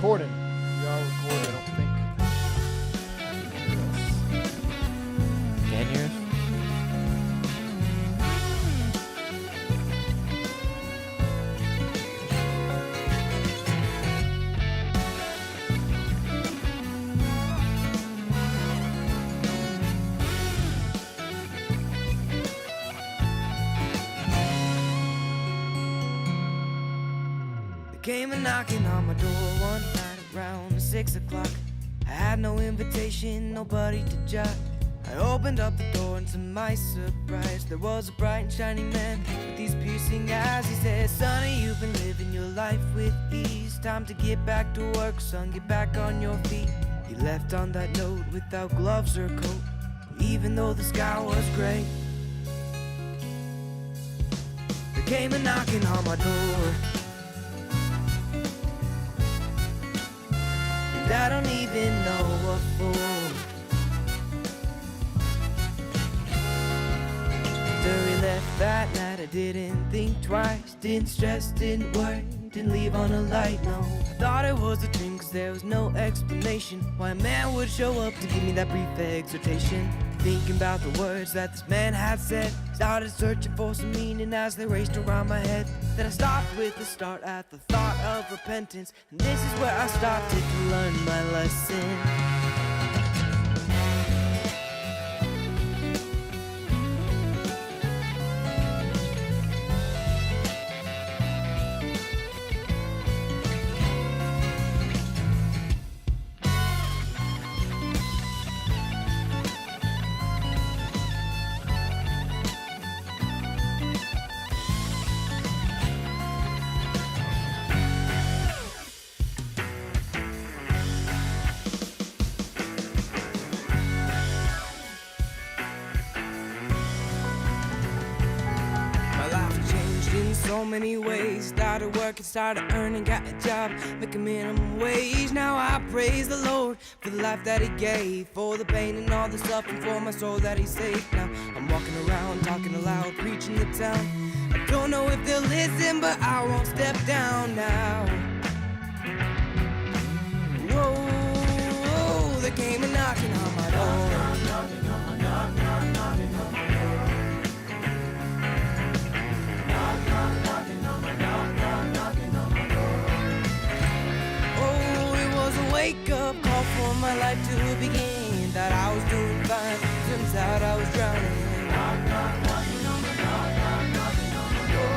recording. We are recording, I don't think. Can you hear us? Came a knocking on my door one night around 6 o'clock. I had no invitation, nobody to jot. I opened up the door and to my surprise there was a bright and shining man with these piercing eyes. He said, "Sonny, you've been living your life with ease. Time to get back to work, son, get back on your feet." He left on that note without gloves or coat, even though the sky was gray. There came a knocking on my door, I don't even know what for. After he left that night, I didn't think twice. Didn't stress, didn't worry, didn't leave on a light, no. I thought it was a dream cause there was no explanation why a man would show up to give me that brief exhortation. Thinking about the words that this man had said, started searching for some meaning as they raced around my head. Then I stopped with the start at the thought of repentance, and this is where I started to learn my lesson. So many ways, started working, started earning, got a job, making minimum wage. Now I praise the Lord for the life that he gave, for the pain and all the suffering, for my soul that he saved. Now I'm walking around, talking aloud, preaching the town. I don't know if they'll listen, but I won't step down now. Whoa, whoa, there came a knocking on my door. Wake up call for my life to begin. Thought I was doing fine, turns out I was drowning. Knocking on my door.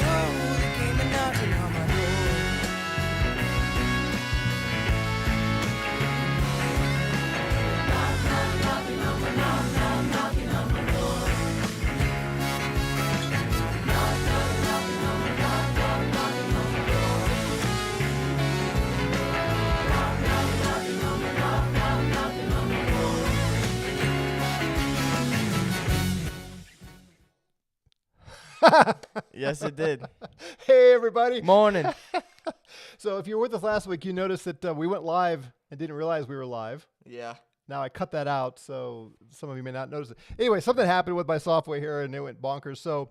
Oh, there came a knocking on my door. Knocking on my door. Knocking on my door. Yes, it did. Hey, everybody. Morning. So if you were with us last week, you noticed that we went live and didn't realize we were live. Yeah. Now, I cut that out, so some of you may not notice it. Anyway, something happened with my software here, and it went bonkers. So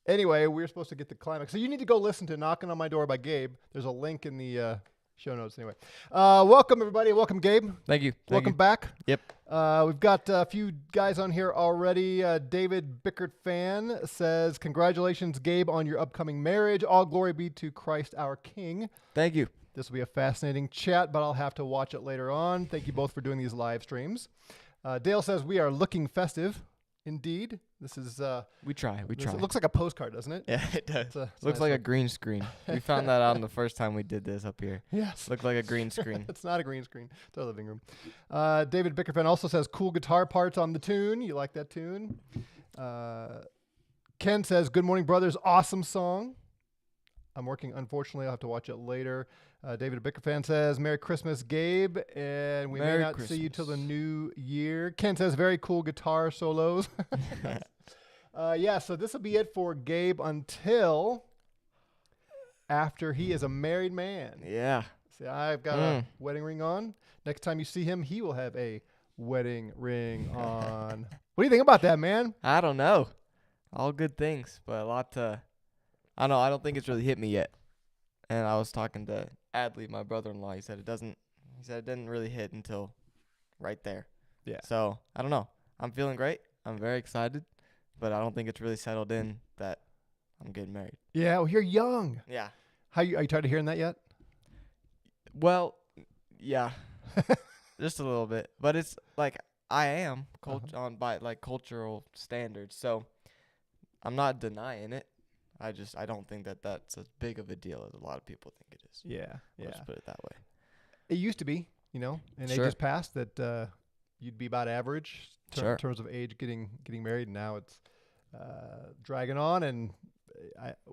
anyway, we were supposed to get the climax. So you need to go listen to Knocking on My Door by Gabe. There's a link in the show notes anyway. Welcome, everybody. Welcome, Gabe. Thank you. Welcome back. Yep. We've got a few guys on here already. David Bickert fan says, "Congratulations, Gabe, on your upcoming marriage. All glory be to Christ our King." Thank you. This will be a fascinating chat, but I'll have to watch it later on. Thank you both for doing these live streams. Dale says, "We are looking festive." Indeed. This is... We try. It looks like a postcard, doesn't it? Yeah, it does. It's Looks nice like a one. green screen. We found that out on the first time we did this up here. Yes. Looked like a green screen. It's not a green screen. It's our living room. David Bickerfan also says, "Cool guitar parts on the tune." You like that tune? Ken says, "Good morning, brothers. Awesome song." I'm working. Unfortunately, I'll have to watch it later. David Bickerfan says, "Merry Christmas, Gabe. And we Merry may not see you till the new year." Ken says, "Very cool guitar solos." Yeah, so this will be it for Gabe until after he is a married man. Yeah. See, I've got a wedding ring on. Next time you see him, he will have a wedding ring on. What do you think about that, man? I don't know. All good things, but a lot to... I don't know. I don't think it's really hit me yet. And I was talking to Adley, my brother-in-law, he said it didn't really hit until right there. Yeah. So I don't know. I'm feeling great. I'm very excited, but I don't think it's really settled in that I'm getting married. Yeah. Well, you're young. Yeah. Are you tired of hearing that yet? Well, yeah, just a little bit, but it's like I am by like cultural standards, so I'm not denying it. I don't think that that's as big of a deal as a lot of people think it is. Yeah. Yeah. Let's put it that way. It used to be, and Sure. ages passed that you'd be about average in terms of age getting married, and now it's dragging on. And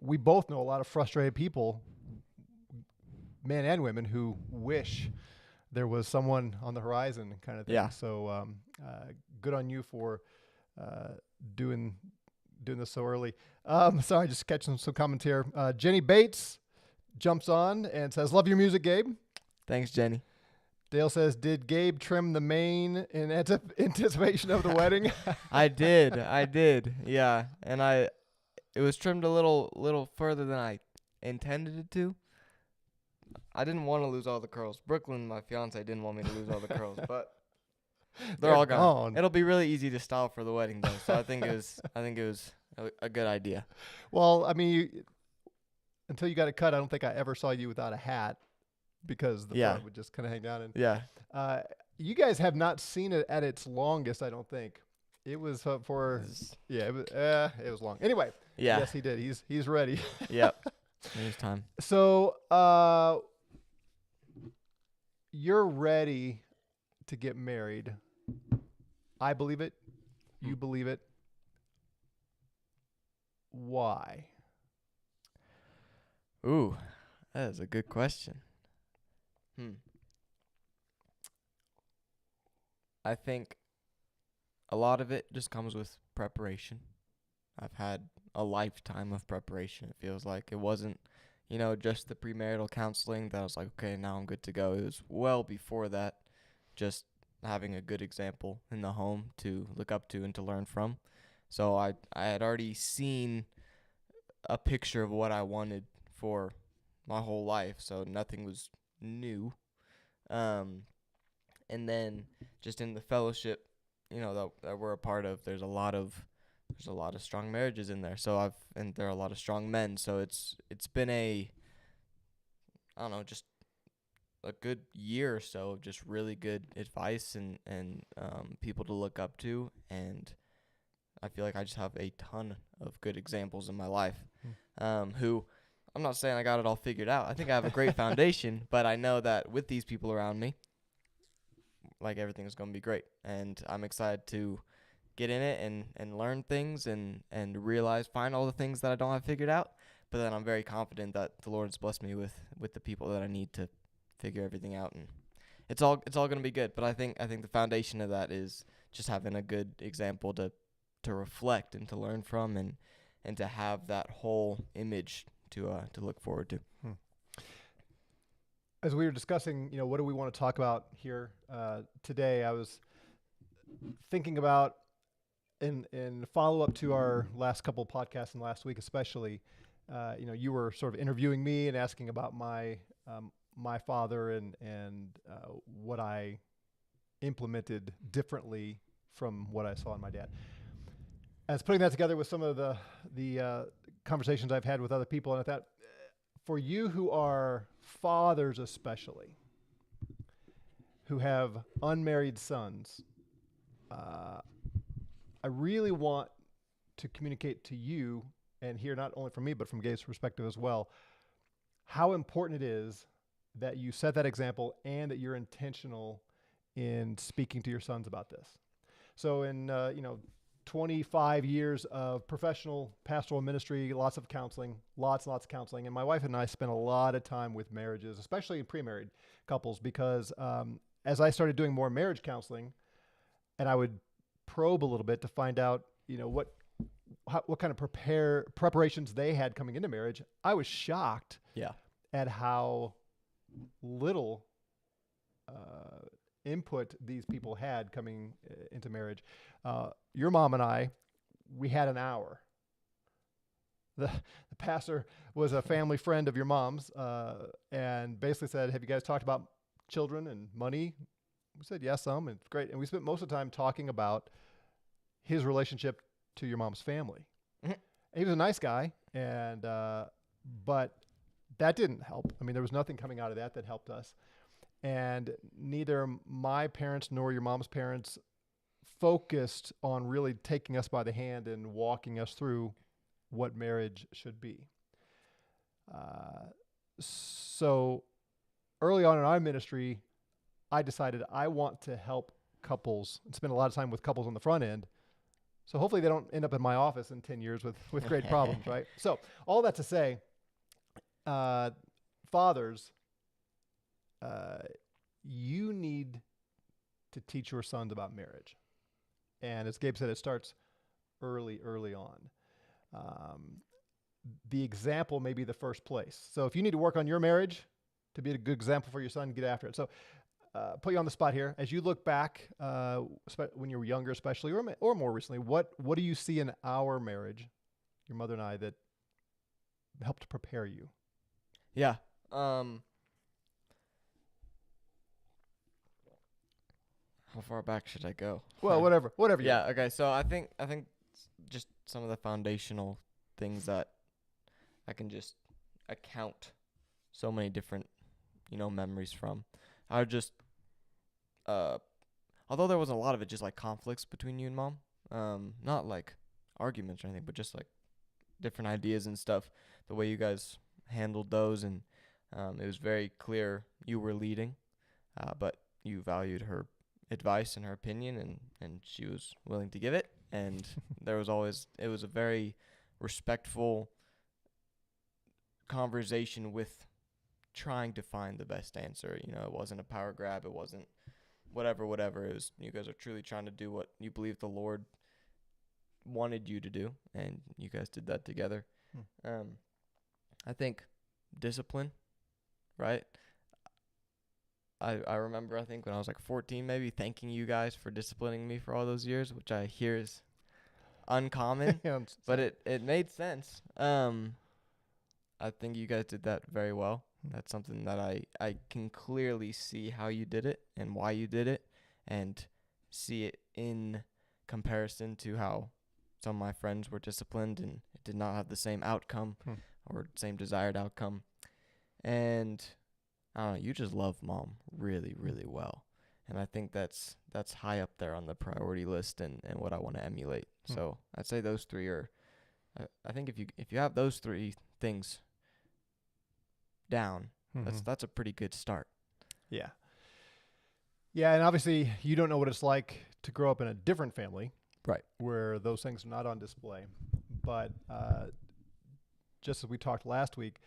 we both know a lot of frustrated people, men and women, who wish there was someone on the horizon, kind of thing. Yeah. So good on you for doing this so early. Sorry, just catching some comments here. Jenny Bates jumps on and says, "Love your music, Gabe." Thanks, Jenny. Dale says, "Did Gabe trim the mane in anticipation of the wedding?" I did. Yeah, and it was trimmed a little further than I intended it to. I didn't want to lose all the curls. Brooklyn, my fiance, didn't want me to lose all the curls, but they're all gone. It'll be really easy to style for the wedding though, so I think it was a good idea. Well, I mean, until you got it cut, I don't think I ever saw you without a hat, because the front would just kind of hang down. And Yeah. You guys have not seen it at its longest, I don't think. It was it was long. Anyway, Yeah. yes, he did. He's ready. Yep. There's time. So, you're ready to get married. I believe it. You believe it. Why? Ooh, that is a good question. I think a lot of it just comes with preparation. I've had a lifetime of preparation. It feels like it wasn't, just the premarital counseling that I was like, okay, now I'm good to go. It was well before that, just having a good example in the home to look up to and to learn from. So I had already seen a picture of what I wanted for my whole life, so nothing was new. And then just in the fellowship, that we're a part of, there's a lot of strong marriages in there. And there are a lot of strong men. So it's been just a good year or so of just really good advice and people to look up to. And I feel like I just have a ton of good examples in my life, who I'm not saying I got it all figured out. I think I have a great foundation, but I know that with these people around me, like, everything is going to be great. And I'm excited to get in it and learn things and find all the things that I don't have figured out. But then I'm very confident that the Lord has blessed me with the people that I need to figure everything out. And it's all going to be good. But I think the foundation of that is just having a good example to reflect and to learn from and to have that whole image to look forward to. As we were discussing, what do we want to talk about here today, I was thinking about, in follow-up to our last couple of podcasts and last week especially, you were sort of interviewing me and asking about my father and what I implemented differently from what I saw in my dad. I was putting that together with some of the conversations I've had with other people, and I thought, for you who are fathers especially, who have unmarried sons, I really want to communicate to you, and hear not only from me, but from Gabe's perspective as well, how important it is that you set that example and that you're intentional in speaking to your sons about this. So in, 25 years of professional pastoral ministry, lots of counseling, lots and lots of counseling. And my wife and I spent a lot of time with marriages, especially pre-married couples, because as I started doing more marriage counseling, and I would probe a little bit to find out, what kind of preparations they had coming into marriage, I was shocked at how little input these people had coming into marriage. Your mom and I, we had an hour the pastor was a family friend of your mom's, and basically said, "Have you guys talked about children and money?" We said, "Yes, some." And it's great. And we spent most of the time talking about his relationship to your mom's family. Mhm. He was a nice guy, and but that didn't help. I mean, there was nothing coming out of that helped us. And neither my parents nor your mom's parents focused on really taking us by the hand and walking us through what marriage should be. So early on in our ministry, I decided I want to help couples and spend a lot of time with couples on the front end. So hopefully they don't end up in my office in 10 years with great problems, right? So all that to say, fathers, you need to teach your sons about marriage. And as Gabe said, it starts early on. The example may be the first place. So if you need to work on your marriage to be a good example for your son, get after it. So put you on the spot here. As you look back, when you were younger especially, or more recently, what do you see in our marriage, your mother and I, that helped prepare you? Yeah. How far back should I go? Well, whatever you Yeah. Okay. So I think just some of the foundational things that I can just account so many different, memories from. I would just, although there wasn't a lot of it, just like conflicts between you and mom. Not like arguments or anything, but just like different ideas and stuff. The way you guys handled those, and it was very clear you were leading, but you valued her advice and her opinion, and she was willing to give it. And it was a very respectful conversation with trying to find the best answer. It wasn't a power grab. It wasn't whatever. It was, you guys are truly trying to do what you believe the Lord wanted you to do, and you guys did that together. I think discipline, right? I remember, I think when I was like 14, maybe, thanking you guys for disciplining me for all those years, which I hear is uncommon, but it made sense. I think you guys did that very well. That's something that I can clearly see how you did it and why you did it, and see it in comparison to how some of my friends were disciplined and it did not have the same outcome or same desired outcome. And I don't know, you just love mom really, really well. And I think that's high up there on the priority list and what I want to emulate. So I'd say those three are, I think if you have those three things down, that's a pretty good start. Yeah. Yeah, and obviously you don't know what it's like to grow up in a different family, right, where those things are not on display. But just as we talked last week,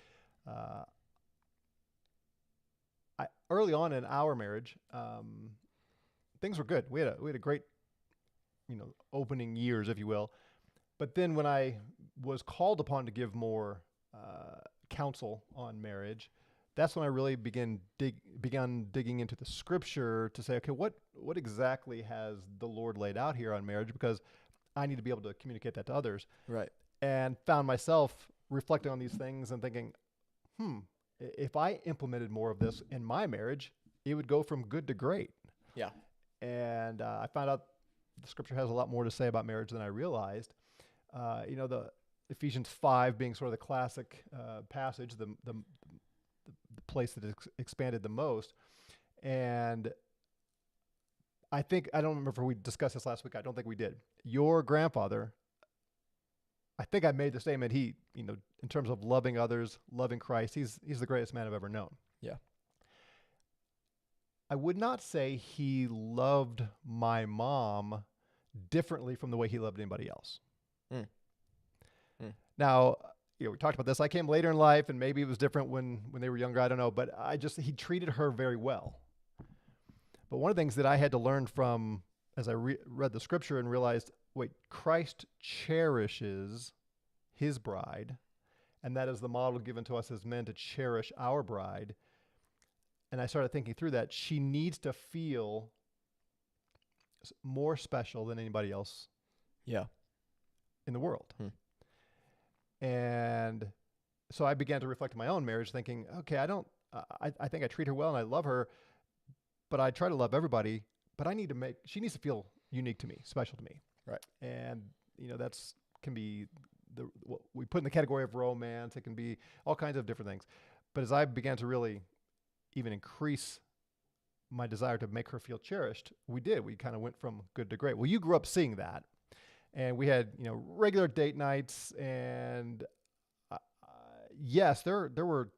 early on in our marriage, things were good. We had a great, opening years, if you will. But then when I was called upon to give more counsel on marriage, that's when I really began digging into the scripture to say, okay, what exactly has the Lord laid out here on marriage? Because I need to be able to communicate that to others. Right. And found myself reflecting on these things and thinking, if I implemented more of this in my marriage, it would go from good to great. Yeah. And I found out the scripture has a lot more to say about marriage than I realized. The Ephesians 5 being sort of the classic passage, the place that expanded the most. And I don't remember if we discussed this last week. I don't think we did. Your grandfather, I think I made the statement, he, in terms of loving others, loving Christ, he's the greatest man I've ever known. Yeah. I would not say he loved my mom differently from the way he loved anybody else. Now, we talked about this. I came later in life, and maybe it was different when they were younger. I don't know. But he treated her very well. But one of the things that I had to learn from, as I read the scripture and realized, wait, Christ cherishes his bride, and that is the model given to us as men to cherish our bride. And I started thinking through that. She needs to feel more special than anybody else in the world. And so I began to reflect on my own marriage, thinking, okay, I think I treat her well and I love her, but I try to love everybody, but she needs to feel unique to me, special to me. Right. And, that's can be what we put in the category of romance. It can be all kinds of different things. But as I began to really even increase my desire to make her feel cherished, we kind of went from good to great. Well, you grew up seeing that, and we had, regular date nights, and yes, there were,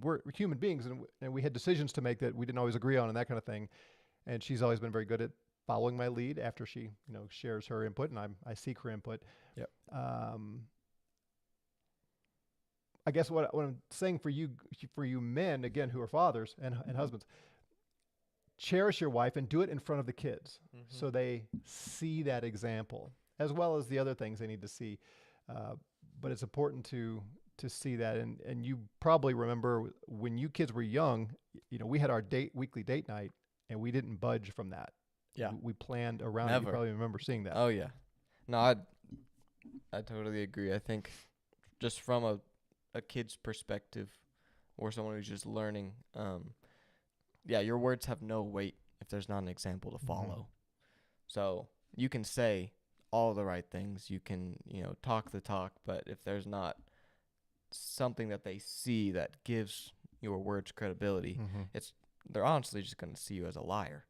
we're human beings, and we had decisions to make that we didn't always agree on and that kind of thing. And she's always been very good at following my lead after she, shares her input, and I seek her input. Yep. I guess what I'm saying for you men, again, who are fathers and husbands, cherish your wife and do it in front of the kids, so they see that example, as well as the other things they need to see. But it's important to see that. And you probably remember when you kids were young, we had our weekly date night, and we didn't budge from that. Yeah. We planned around it. Never. You probably remember seeing that. Oh yeah. No, I totally agree. I think just from a kid's perspective, or someone who's just learning, your words have no weight if there's not an example to follow. So you can say all the right things, you can, talk the talk, but if there's not something that they see that gives your words credibility, they're honestly just going to see you as a liar.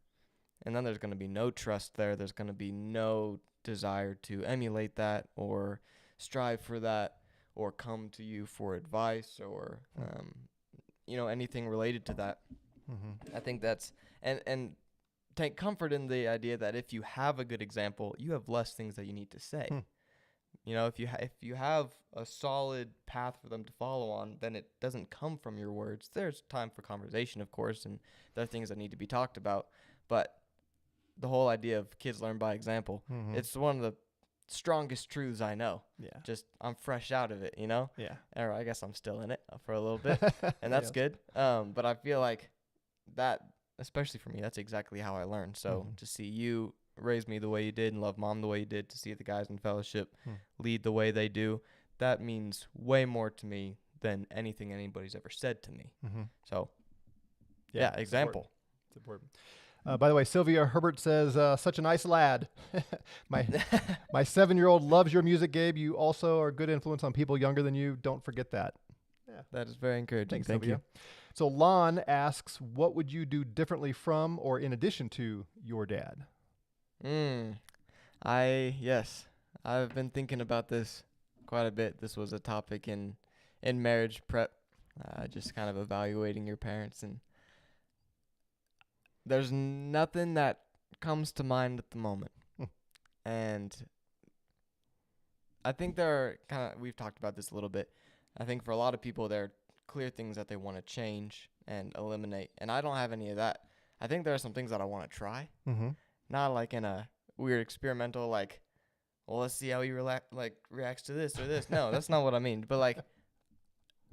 And then there's going to be no trust there. There's going to be no desire to emulate that or strive for that or come to you for advice or, anything related to that. I think that's, and take comfort in the idea that if you have a good example, you have less things that you need to say. If you have a solid path for them to follow on, then it doesn't come from your words. There's time for conversation, of course, and there are things that need to be talked about. But the whole idea of kids learn by example, it's one of the strongest truths I know. Yeah. Just I'm fresh out of it, Yeah. Or I guess I'm still in it for a little bit, and that's good. But I feel like that, especially for me, that's exactly how I learned. So to see you raise me the way you did and love Mom the way you did, to see the guys in fellowship lead the way they do, that means way more to me than anything anybody's ever said to me. So, example. It's important. By the way, Sylvia Herbert says, such a nice lad. My 7-year-old loves your music, Gabe. You also are a good influence on people younger than you. Don't forget that. Yeah, that is very encouraging. Thanks, Sylvia. So Lon asks, what would you do differently from or in addition to your dad? I've been thinking about this quite a bit. This was a topic in marriage prep, just kind of evaluating your parents, and there's nothing that comes to mind at the moment. And I think we've talked about this a little bit. I think for a lot of people, there are clear things that they want to change and eliminate, and I don't have any of that. I think there are some things that I want to try, not like in a weird experimental, like, well, let's see how he reacts to this or this. No, that's not what I mean. But like,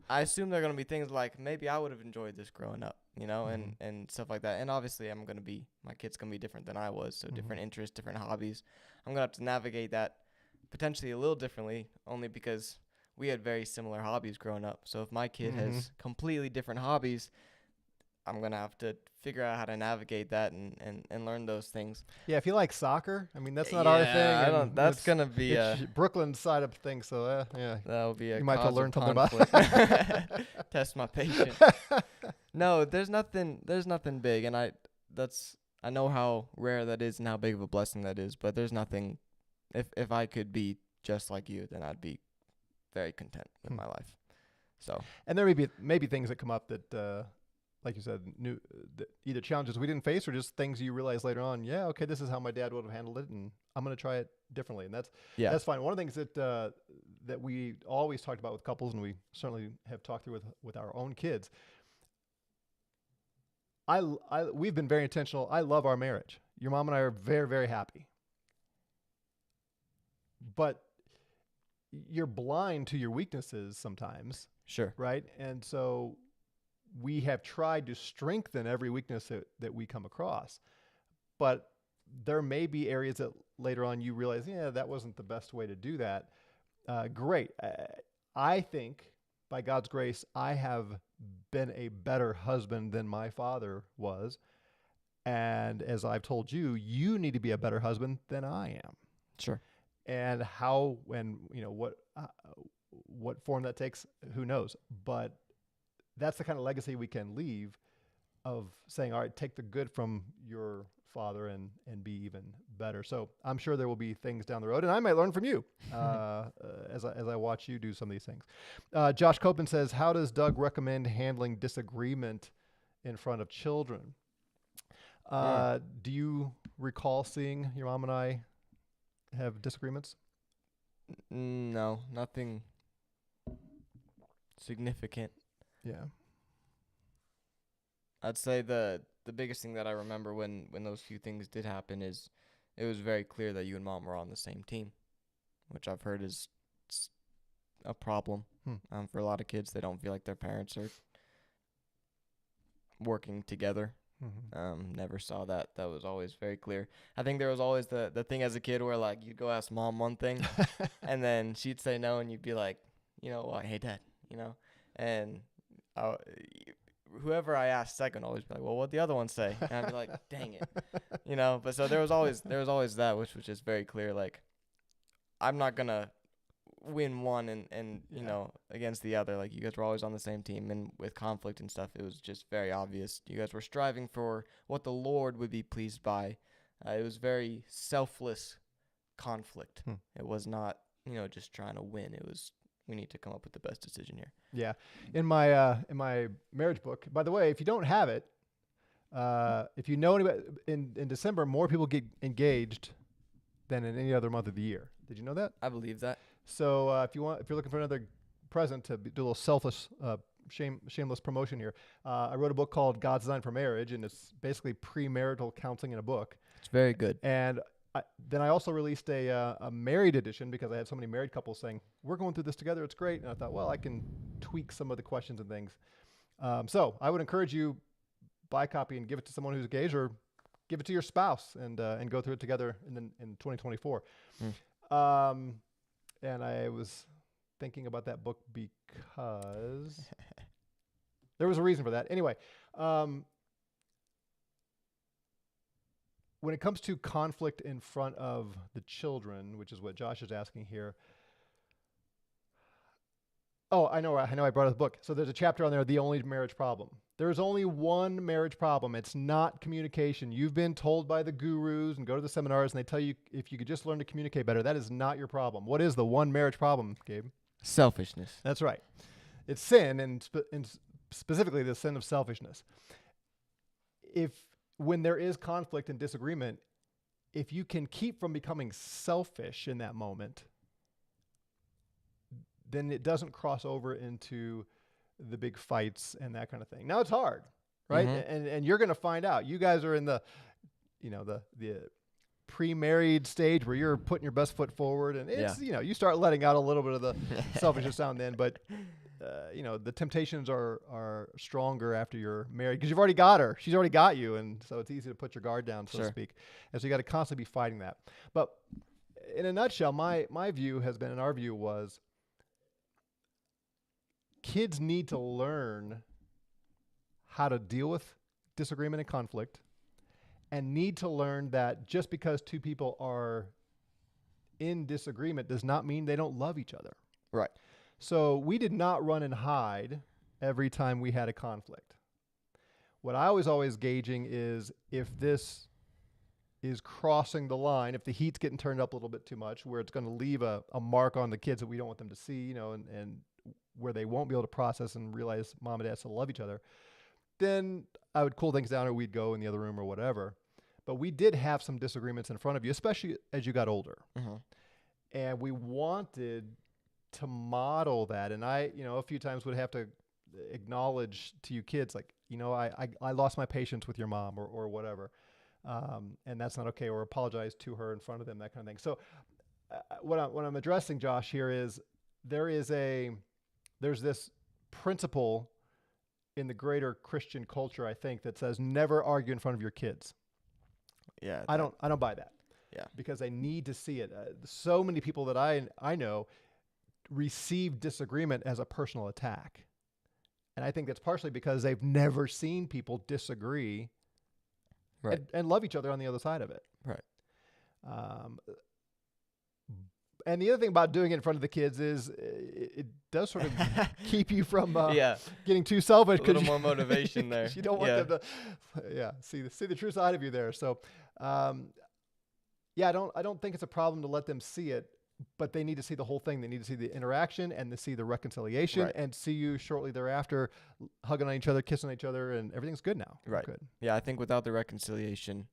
I assume there are going to be things like maybe I would have enjoyed this growing up, and stuff like that. And obviously my kid's going to be different than I was. So different interests, different hobbies. I'm going to have to navigate that potentially a little differently, only because we had very similar hobbies growing up. So if my kid has completely different hobbies, I'm going to have to figure out how to navigate that and learn those things. Yeah, if you like soccer, I mean, that's not our thing. That's going to be Brooklyn side of things, so that'll be you might have to learn something about test my patience. No, there's nothing big, and I know how rare that is and how big of a blessing that is, but there's nothing. If I could be just like you, then I'd be very content with my life. So, and there may be things that come up that like you said, either challenges we didn't face or just things you realize later on. Yeah, okay, this is how my dad would have handled it, and I'm going to try it differently, and that's fine. One of the things that we always talked about with couples, and we certainly have talked through with our own kids. We've been very intentional. I love our marriage. Your mom and I are very, very happy, but you're blind to your weaknesses sometimes. Sure. Right, and so we have tried to strengthen every weakness that we come across, but there may be areas that later on you realize, that wasn't the best way to do that. great. I think by God's grace, I have been a better husband than my father was. And as I've told you, you need to be a better husband than I am. Sure. And how and what form that takes, who knows? But that's the kind of legacy we can leave of saying, all right, take the good from your father and be even better. So I'm sure there will be things down the road, and I might learn from you as I watch you do some of these things. Josh Copeland says, how does Doug recommend handling disagreement in front of children? Do you recall seeing your mom and I have disagreements? No, nothing significant. Yeah. I'd say the biggest thing that I remember when those few things did happen is it was very clear that you and mom were on the same team, which I've heard is a problem for a lot of kids. They don't feel like their parents are working together. Never saw that. That was always very clear. I think there was always the thing as a kid where like you'd go ask mom one thing and then she'd say no and you'd be like, well, hey dad, and whoever I asked second always be like, well, what'd the other one say? And I'd be like, dang it, but so there was always that, which was just very clear. Like, I'm not gonna win one and against the other. Like, you guys were always on the same team, and with conflict and stuff, it was just very obvious. You guys were striving for what the Lord would be pleased by. It was very selfless conflict. It was not, just trying to win. It was, we need to come up with the best decision here. Yeah. In my marriage book, by the way, if you don't have it, if you know anybody in December, more people get engaged than in any other month of the year. Did you know that? I believe that. So if you're looking for another present to do a little selfless, shameless promotion here, I wrote a book called God's Design for Marriage, and it's basically premarital counseling in a book. It's very good. And then I also released a married edition because I had so many married couples saying, we're going through this together, it's great. And I thought, well, I can tweak some of the questions and things. So I would encourage you, buy a copy and give it to someone who's engaged, or give it to your spouse and go through it together in 2024. And I was thinking about that book because there was a reason for that. Anyway, when it comes to conflict in front of the children, which is what Josh is asking here. Oh, I know I brought up the book. So there's a chapter on there, The Only Marriage Problem. There's only one marriage problem. It's not communication. You've been told by the gurus and go to the seminars and they tell you if you could just learn to communicate better, that is not your problem. What is the one marriage problem, Gabe? Selfishness. That's right. It's sin, and specifically the sin of selfishness. When there is conflict and disagreement, if you can keep from becoming selfish in that moment, then it doesn't cross over into the big fights and that kind of thing. Now it's hard, right? And you're going to find out. You guys are in the pre-married stage where you're putting your best foot forward, and it's you start letting out a little bit of the selfishness down then, but the temptations are stronger after you're married because you've already got her. She's already got you, and so it's easy to put your guard down, so to speak. And so you got to constantly be fighting that. But in a nutshell, my view has been, and our view was, kids need to learn how to deal with disagreement and conflict, and need to learn that just because two people are in disagreement does not mean they don't love each other. Right. So we did not run and hide every time we had a conflict. What I was always gauging is if this is crossing the line, if the heat's getting turned up a little bit too much, where it's going to leave a mark on the kids that we don't want them to see, and where they won't be able to process and realize mom and dad still love each other, then I would cool things down, or we'd go in the other room or whatever. But we did have some disagreements in front of you, especially as you got older. And we wanted to model that. And I, a few times would have to acknowledge to you kids, like, I lost my patience with your mom or whatever. And that's not okay, or apologize to her in front of them, that kind of thing. So what I'm addressing, Josh, here is there's this principle in the greater Christian culture, I think, that says never argue in front of your kids. Yeah. I don't buy that. Yeah. Because they need to see it. So many people that I know, receive disagreement as a personal attack. And I think that's partially because they've never seen people disagree Right. and love each other on the other side of it. Right. And the other thing about doing it in front of the kids is it does sort of keep you from getting too selfish. A little more motivation there. You don't want them to, see the true side of you there. So, I don't think it's a problem to let them see it, but they need to see the whole thing. They need to see the interaction and to see the reconciliation and see you shortly thereafter hugging on each other, kissing each other, and everything's good now. Right. Good. Yeah, I think without the reconciliation,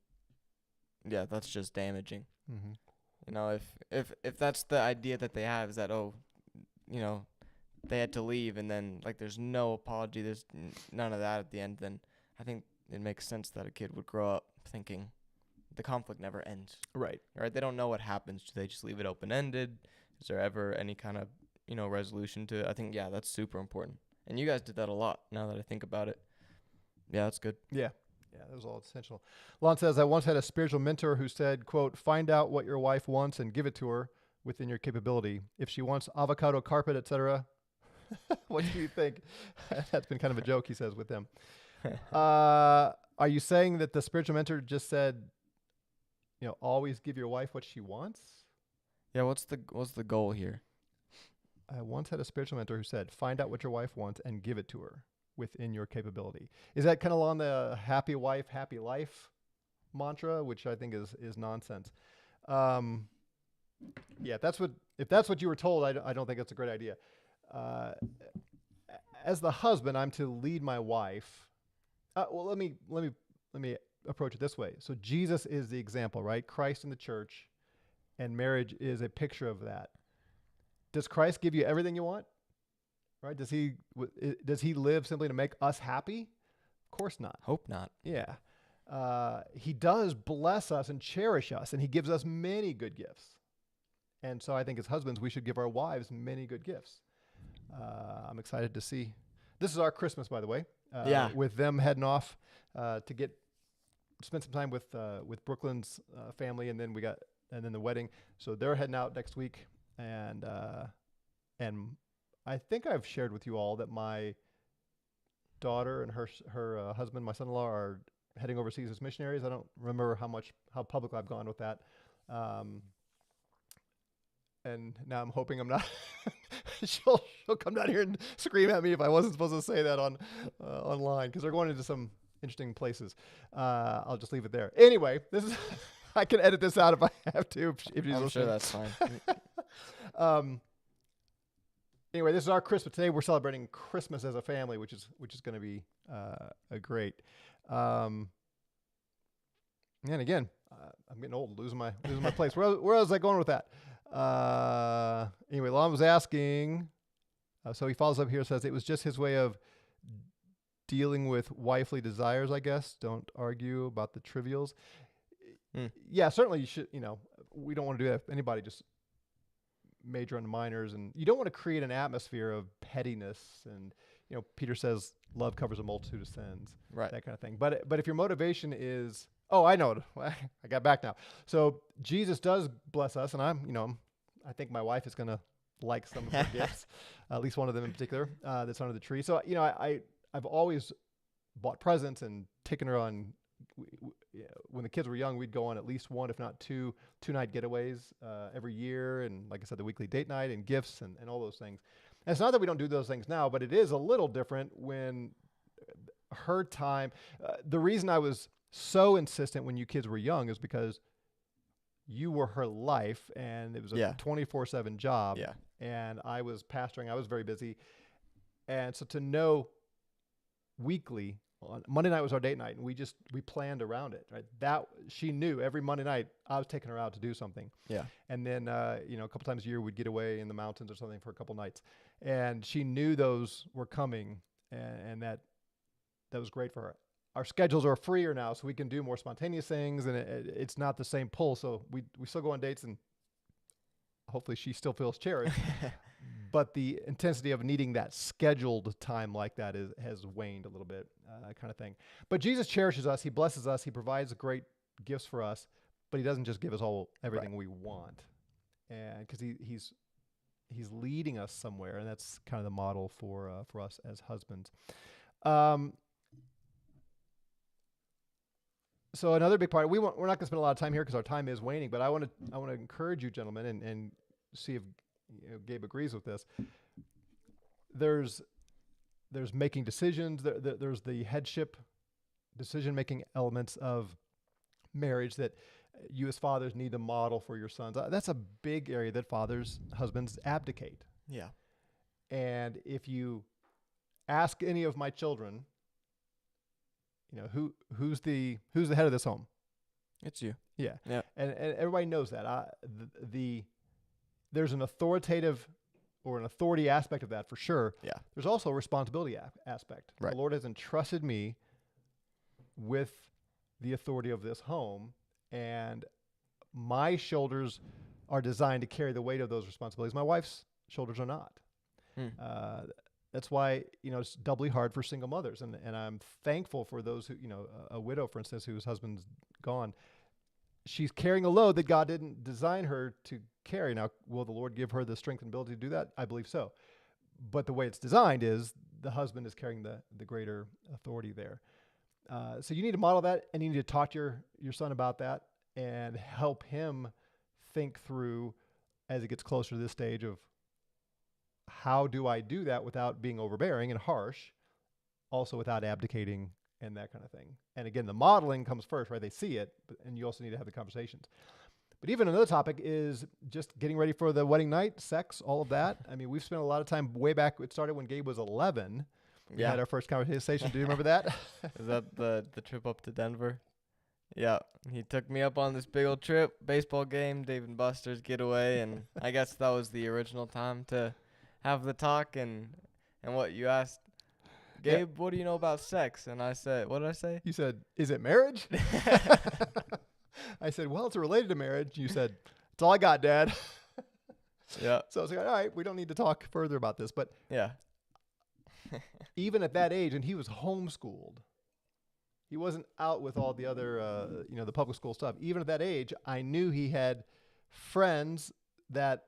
that's just damaging. Mm-hmm. You know, if that's the idea that they have is that, they had to leave and then, like, there's no apology, there's none of that at the end, then I think it makes sense that a kid would grow up thinking the conflict never ends. Right. Right? They don't know what happens. Do they just leave it open-ended? Is there ever any kind of, resolution to it? I think, that's super important. And you guys did that a lot now that I think about it. Yeah, that's good. Yeah. Yeah, that was all essential. Lon says, I once had a spiritual mentor who said, quote, find out what your wife wants and give it to her within your capability. If she wants avocado carpet, etc., what do you think? That's been kind of a joke, he says, with them. Are you saying that the spiritual mentor just said, always give your wife what she wants? Yeah, what's the goal here? I once had a spiritual mentor who said, find out what your wife wants and give it to her within your capability. Is that kind of along the happy wife, happy life mantra, which I think is nonsense. If that's what you were told, I don't think that's a great idea. As the husband, I'm to lead my wife. Let me approach it this way. So Jesus is the example, right? Christ in the church, and marriage is a picture of that. Does Christ give you everything you want? Right? Does he live simply to make us happy? Of course not. Hope not. Yeah. He does bless us and cherish us, and he gives us many good gifts. And so I think as husbands, we should give our wives many good gifts. I'm excited to see. This is our Christmas, by the way. With them heading off to spend some time with Brooklyn's family, and then then the wedding. So they're heading out next week, and I think I've shared with you all that my daughter and her husband, my son-in-law, are heading overseas as missionaries. I don't remember how public I've gone with that. And now I'm hoping I'm not. she'll come down here and scream at me if I wasn't supposed to say that online, because they're going into some interesting places. I'll just leave it there. Anyway, this is. I can edit this out if I have to. If she's I'm sure that's fine. Anyway, this is our Christmas. Today we're celebrating Christmas as a family, which is going to be a great. And again, I'm getting old, losing my place. Where was I going with that? Anyway, Lon was asking. So he follows up here, says it was just his way of dealing with wifely desires, I guess. Don't argue about the trivials. Yeah, certainly you should. We don't want to do that if anybody just major on the minors, and you don't want to create an atmosphere of pettiness, and Peter says love covers a multitude of sins, right? That kind of thing. But if your motivation is, I know it. I got back now. So Jesus does bless us, and I think my wife is gonna like some of her gifts, at least one of them in particular that's under the tree. So I've always bought presents and taken her on. When the kids were young, we'd go on at least one, if not two night getaways every year. And like I said, the weekly date night and gifts and all those things. And it's not that we don't do those things now, but it is a little different when her time. The reason I was so insistent when you kids were young is because you were her life, and it was a 24/7 job. Yeah. And I was pastoring. I was very busy. And so to know weekly, on Monday night was our date night, and we planned around it, right? That she knew every Monday night I was taking her out to do something. Yeah. And then a couple times a year we'd get away in the mountains or something for a couple nights, and she knew those were coming, and that was great for her. Our schedules are freer now, so we can do more spontaneous things, and it's not the same pull. So we still go on dates, and hopefully she still feels cherished. But the intensity of needing that scheduled time like that has waned a little bit, kind of thing. But Jesus cherishes us. He blesses us. He provides great gifts for us. But he doesn't just give us everything we want. And because he's leading us somewhere, and that's kind of the model for us as husbands. Um, so another big part, we're not going to spend a lot of time here because our time is waning, but I want to encourage you, gentlemen, and see if Gabe agrees with this. There's making decisions. There's the headship, decision-making elements of marriage that you as fathers need to model for your sons. That's a big area that husbands abdicate. Yeah. And if you ask any of my children, who's the head of this home? It's you. Yeah. Yeah. And everybody knows that. There's an authoritative or an authority aspect of that for sure. Yeah. There's also a responsibility aspect. Right. The Lord has entrusted me with the authority of this home, and my shoulders are designed to carry the weight of those responsibilities. My wife's shoulders are not. That's why, it's doubly hard for single mothers. And I'm thankful for those who, a widow, for instance, whose husband's gone. She's carrying a load that God didn't design her to carry. Now, will the Lord give her the strength and ability to do that? I believe so. But the way it's designed is the husband is carrying the greater authority there. So you need to model that, and you need to talk to your son about that and help him think through as it gets closer to this stage of how do I do that without being overbearing and harsh, also without abdicating and that kind of thing. And again, the modeling comes first, right? They see it, and you also need to have the conversations. But even another topic is just getting ready for the wedding night, sex, all of that. I mean, we've spent a lot of time way back. It started when Gabe was 11. We had our first conversation. Do you remember that? Is that the trip up to Denver? Yeah. He took me up on this big old trip, baseball game, Dave and Buster's getaway, and I guess that was the original time to have the talk. And what you asked, Gabe, what do you know about sex? And I said, what did I say? You said, is it marriage? I said, well, it's related to marriage. You said, that's all I got, Dad. Yeah. So I was like, all right, we don't need to talk further about this. But yeah. even at that age, and he was homeschooled. He wasn't out with all the other, the public school stuff. Even at that age, I knew he had friends that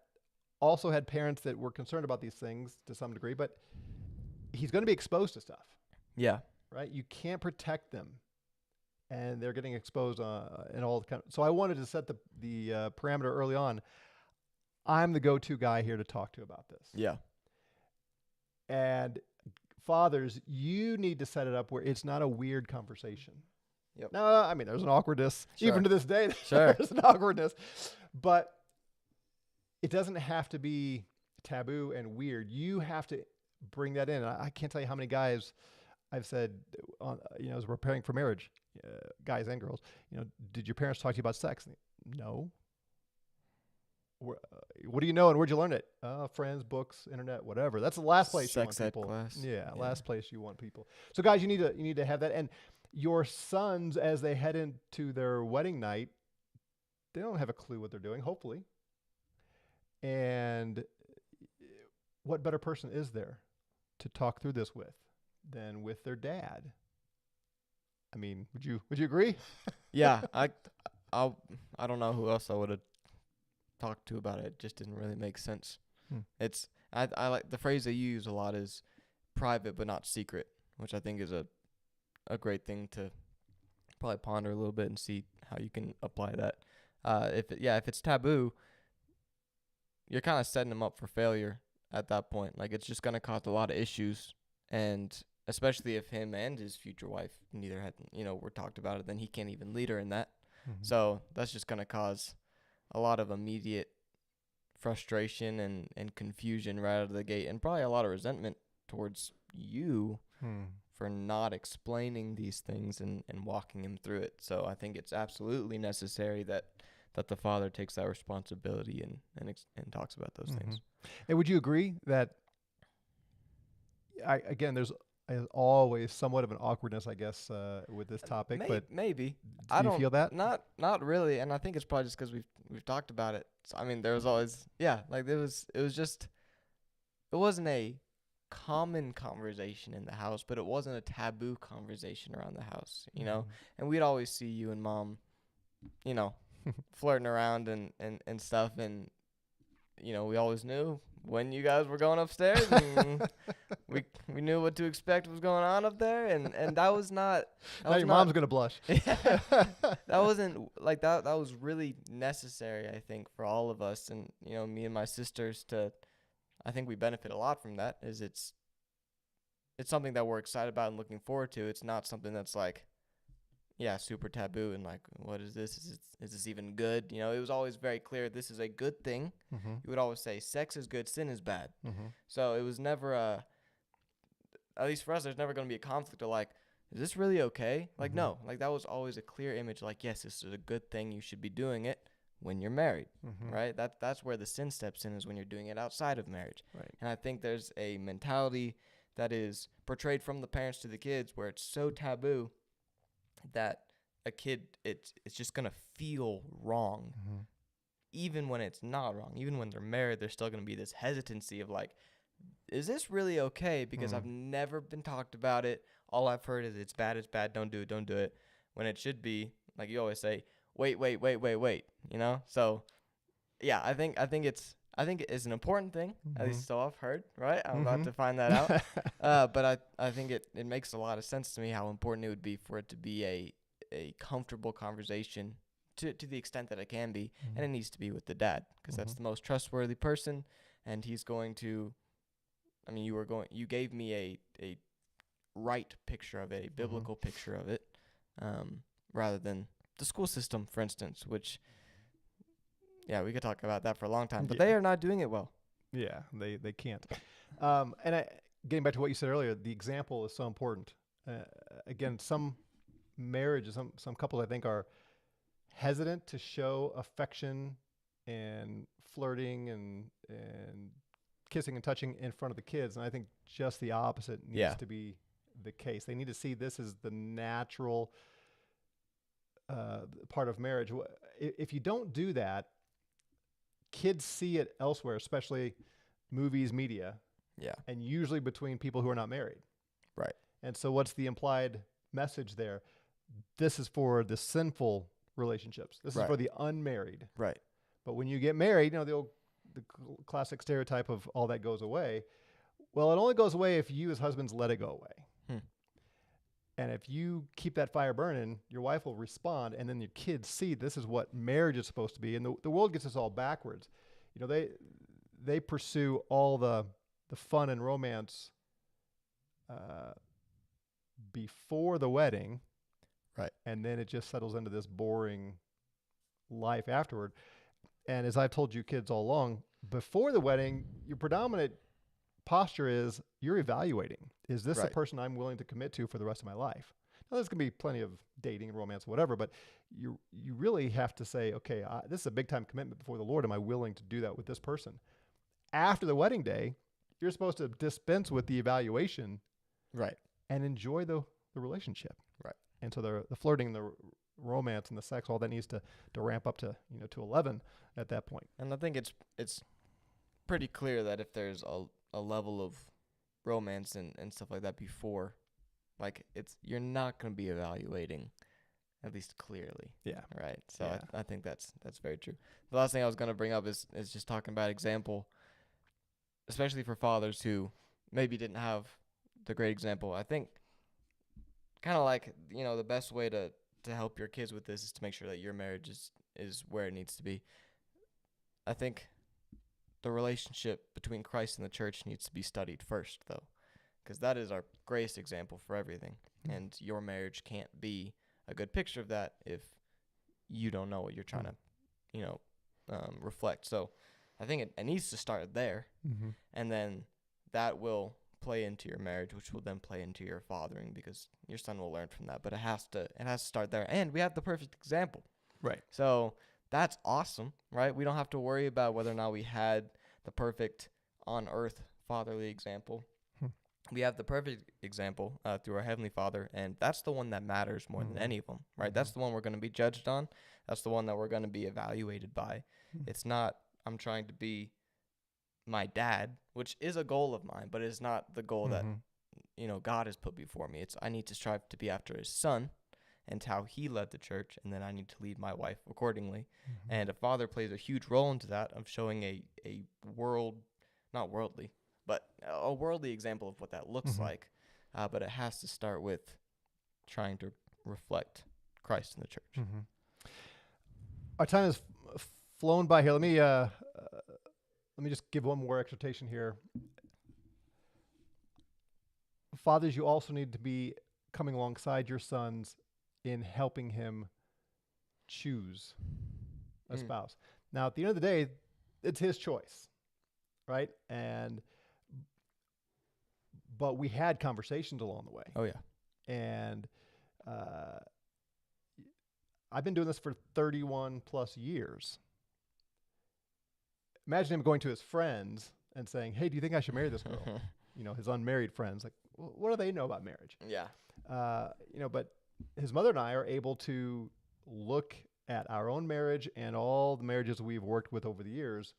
also had parents that were concerned about these things to some degree, but he's going to be exposed to stuff. Yeah. Right? You can't protect them, and they're getting exposed in all the kind of, so I wanted to set the parameter early on. I'm the go-to guy here to talk to about this. Yeah. And fathers, you need to set it up where it's not a weird conversation. Yep. No, I mean, there's an awkwardness. Sure. Even to this day, Sure. there's an awkwardness. But it doesn't have to be taboo and weird. You have to bring that in. I can't tell you how many guys I've said, as we're preparing for marriage, guys and girls, did your parents talk to you about sex? No. What do you know and where'd you learn it? Friends, books, internet, whatever. That's the last place Sex you want ed people. class. Yeah, last place you want people. So guys, you need to have that. And your sons, as they head into their wedding night, they don't have a clue what they're doing, hopefully. And what better person is there to talk through this with than with their dad? I mean, would you agree? Yeah, I don't know who else I would have talked to about it. It just didn't really make sense. It's I like the phrase they use a lot is private but not secret, which I think is a great thing to probably ponder a little bit and see how you can apply that. If it's taboo, you're kind of setting them up for failure at that point. Like, it's just going to cause a lot of issues, and especially if him and his future wife neither had, were talked about it, then he can't even lead her in that. Mm-hmm. So that's just going to cause a lot of immediate frustration and confusion right out of the gate, and probably a lot of resentment towards you for not explaining these things and walking him through it. So I think it's absolutely necessary that the father takes that responsibility and talks about those things. And would you agree that, there's always somewhat of an awkwardness, I guess, with this topic, but maybe do you feel that? Not really, and I think it's probably just because we've talked about it. So I mean, there was always it wasn't a common conversation in the house, but it wasn't a taboo conversation around the house, and we'd always see you and Mom, flirting around and stuff, and we always knew when you guys were going upstairs, and we knew what to expect was going on up there, and that was not. Now your mom's gonna blush. That wasn't like that. That was really necessary, I think, for all of us, and me and my sisters to. I think we benefit a lot from that. It's something that we're excited about and looking forward to. It's not something that's like, yeah, super taboo and like, what is this? Is this even good? It was always very clear this is a good thing. Mm-hmm. You would always say sex is good, sin is bad. Mm-hmm. So it was never at least for us, there's never going to be a conflict of like, is this really okay? Like, no, like that was always a clear image. Like, yes, this is a good thing. You should be doing it when you're married, right? That's where the sin steps in, is when you're doing it outside of marriage. Right. And I think there's a mentality that is portrayed from the parents to the kids where it's so taboo that a kid, it's just going to feel wrong. Mm-hmm. Even when it's not wrong. Even when they're married, there's still going to be this hesitancy of like, is this really okay? Because I've never been talked about it. All I've heard is it's bad, don't do it. When it should be, like you always say, wait. So, yeah, I think it's an important thing, at least so I've heard, right? I'm about to find that out. But I think it makes a lot of sense to me how important it would be for it to be a comfortable conversation to the extent that it can be, and it needs to be with the dad, because that's the most trustworthy person, and he's going to, I mean, you gave me a right picture of it, a biblical picture of it, rather than the school system, for instance, which, yeah, we could talk about that for a long time, but they are not doing it well. Yeah, they can't. And getting back to what you said earlier, the example is so important. Again, some marriages, some couples, I think, are hesitant to show affection and flirting and kissing and touching in front of the kids, and I think just the opposite needs to be the case. They need to see this as the natural part of marriage. If you don't do that, kids see it elsewhere, especially movies, media, and usually between people who are not married. Right. And so what's the implied message there? This is for the sinful relationships. This is for the unmarried. Right. But when you get married, the classic stereotype of all that goes away. Well, it only goes away if you as husbands let it go away. And if you keep that fire burning, your wife will respond, and then your kids see this is what marriage is supposed to be. And the world gets us all backwards. They pursue all the fun and romance before the wedding, right? And then it just settles into this boring life afterward. And as I've told you kids all along, before the wedding, your predominant posture is you're evaluating. Is this the person I'm willing to commit to for the rest of my life? Now, there's going to be plenty of dating and romance, whatever, but you really have to say, okay, this is a big-time commitment before the Lord. Am I willing to do that with this person? After the wedding day, you're supposed to dispense with the evaluation and enjoy the relationship. Right. And so the flirting, the romance, and the sex, all that needs to ramp up to 11 at that point. And I think it's pretty clear that if there's a level of romance and stuff like that before, like you're not going to be evaluating, at least clearly. Yeah. Right. So I think that's very true. The last thing I was going to bring up is just talking about example, especially for fathers who maybe didn't have the great example. I think kind of like, the best way to help your kids with this is to make sure that your marriage is where it needs to be. I think the relationship between Christ and the church needs to be studied first, though, because that is our greatest example for everything. And your marriage can't be a good picture of that if you don't know what you're trying to, reflect. So I think it needs to start there, and then that will play into your marriage, which will then play into your fathering, because your son will learn from that. But it has to start there, and we have the perfect example. Right. So that's awesome, right? We don't have to worry about whether or not we had the perfect on earth fatherly example. We have the perfect example through our Heavenly Father, and that's the one that matters more than any of them, right? That's the one we're going to be judged on. That's the one that we're going to be evaluated by. It's not, I'm trying to be my dad, which is a goal of mine, but it's not the goal that, God has put before me. It's, I need to strive to be after his son and how he led the church, and then I need to lead my wife accordingly. And a father plays a huge role into that, of showing a world not worldly, but a worldly example of what that looks like. But it has to start with trying to reflect Christ in the church. Our time has flown by here. Let me just give one more exhortation here. Fathers, you also need to be coming alongside your sons in helping him choose a spouse. Now, at the end of the day, it's his choice, right? But we had conversations along the way. Oh, yeah. And I've been doing this for 31 plus years. Imagine him going to his friends and saying, hey, do you think I should marry this girl? His unmarried friends, like, what do they know about marriage? Yeah. But his mother and I are able to look at our own marriage and all the marriages we've worked with over the years.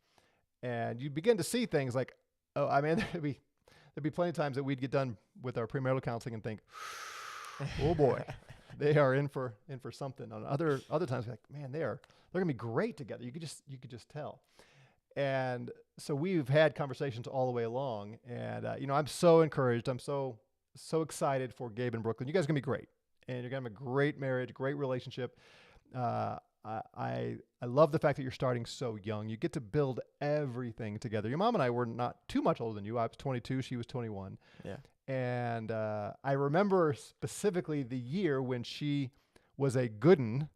And you begin to see things like, oh, I mean, there'd be plenty of times that we'd get done with our premarital counseling and think, oh boy, they are in for something. On other times, we're like, man, they're gonna be great together. You could just tell. And so we've had conversations all the way along, and I'm so encouraged. I'm so excited for Gabe and Brooklyn. You guys are gonna be great, and you're gonna have a great marriage, great relationship. I love the fact that you're starting so young. You get to build everything together. Your mom and I were not too much older than you. I was 22, she was 21. Yeah. And I remember specifically the year when she was a Gooden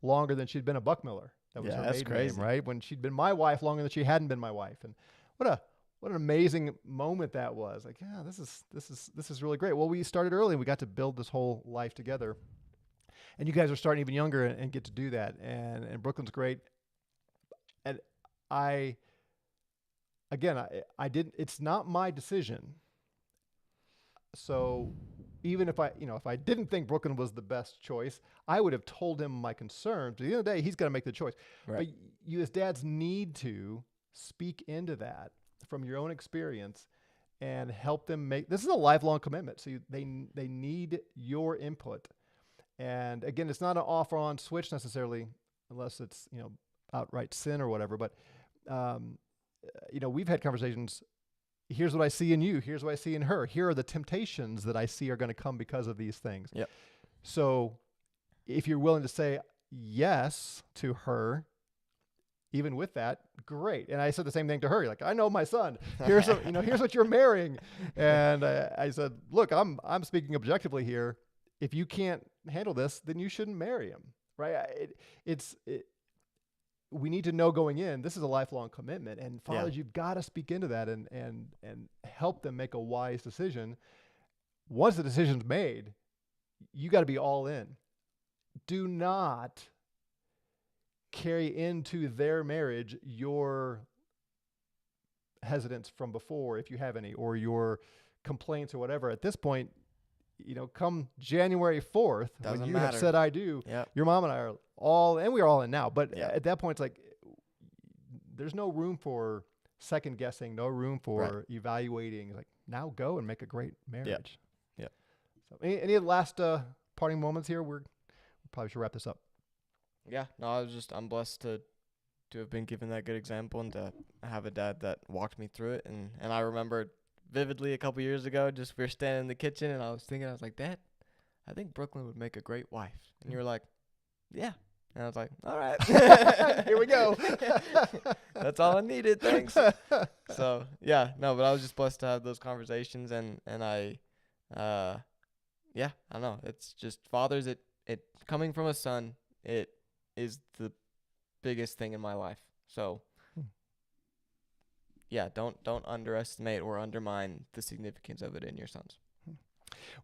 longer than she'd been a Buckmiller. That was her maiden name, right? When she'd been my wife longer than she hadn't been my wife. And what an amazing moment that was. Like, yeah, this is really great. Well, we started early and we got to build this whole life together. And you guys are starting even younger and get to do that. And Brooklyn's great. And I didn't, it's not my decision. So even if I didn't think Brooklyn was the best choice, I would have told him my concerns. But at the end of the day, he's got to make the choice. Right. But you as dads need to speak into that from your own experience and help them make, this is a lifelong commitment. So they need your input. And again, it's not an off or on switch necessarily, unless it's, outright sin or whatever. But, we've had conversations. Here's what I see in you. Here's what I see in her. Here are the temptations that I see are going to come because of these things. Yep. So if you're willing to say yes to her, even with that, great. And I said the same thing to her. You're like, I know my son. Here's here's what you're marrying. And I said, look, I'm speaking objectively here. If you can't handle this, then you shouldn't marry him, right? We need to know going in, this is a lifelong commitment, and fathers, you've got to speak into that and help them make a wise decision. Once the decision's made, you got to be all in. Do not carry into their marriage your hesitance from before, if you have any, or your complaints or whatever. At this point, come January 4th, when you have said I do, your mom and I are all, and we're all in now. But at that point, it's like, there's no room for second guessing, no room for evaluating. Like, now go and make a great marriage. Yeah. So any last parting moments here? We probably should wrap this up. Yeah. No, I'm blessed to have been given that good example and to have a dad that walked me through it. And I remember vividly a couple years ago, we were standing in the kitchen and I was like, Dad, I think Brooklyn would make a great wife. And you were like, yeah. And I was like, all right. Here we go. That's all I needed. Thanks. So, yeah. No, but I was just blessed to have those conversations. And I don't know. It's just fathers, it coming from a son, it is the biggest thing in my life. So, yeah, don't underestimate or undermine the significance of it in your sons.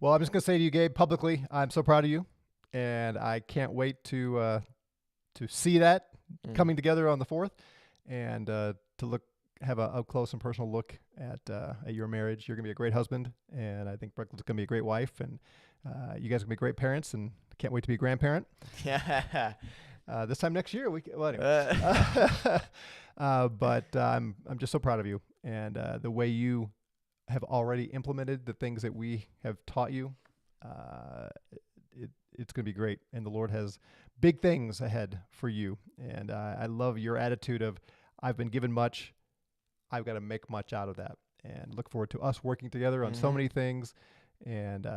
Well, I'm just going to say to you, Gabe, publicly, I'm so proud of you. And I can't wait to see that coming together on the 4th, and to have a up close and personal look at your marriage. You're gonna be a great husband, and I think Brooklyn's gonna be a great wife, and you guys are gonna be great parents, and I can't wait to be a grandparent. Yeah. This time next year, anyway. But I'm just so proud of you, and the way you have already implemented the things that we have taught you. It's going to be great. And the Lord has big things ahead for you. And I love your attitude of, I've been given much. I've got to make much out of that, and look forward to us working together on so many things. And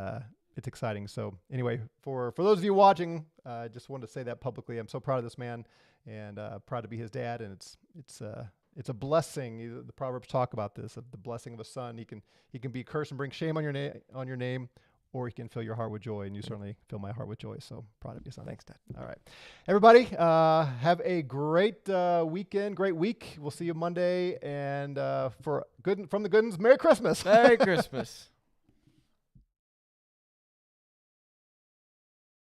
it's exciting. So anyway, for those of you watching, I just wanted to say that publicly. I'm so proud of this man, and proud to be his dad. And it's a blessing. The Proverbs talk about this, of the blessing of a son. He can be cursed and bring shame on your name, or he can fill your heart with joy. And you certainly fill my heart with joy. So proud of you, son. Thanks, Dad. All right, everybody, have a great weekend, great week. We'll see you Monday. And from the good ones, Merry Christmas. Merry Christmas.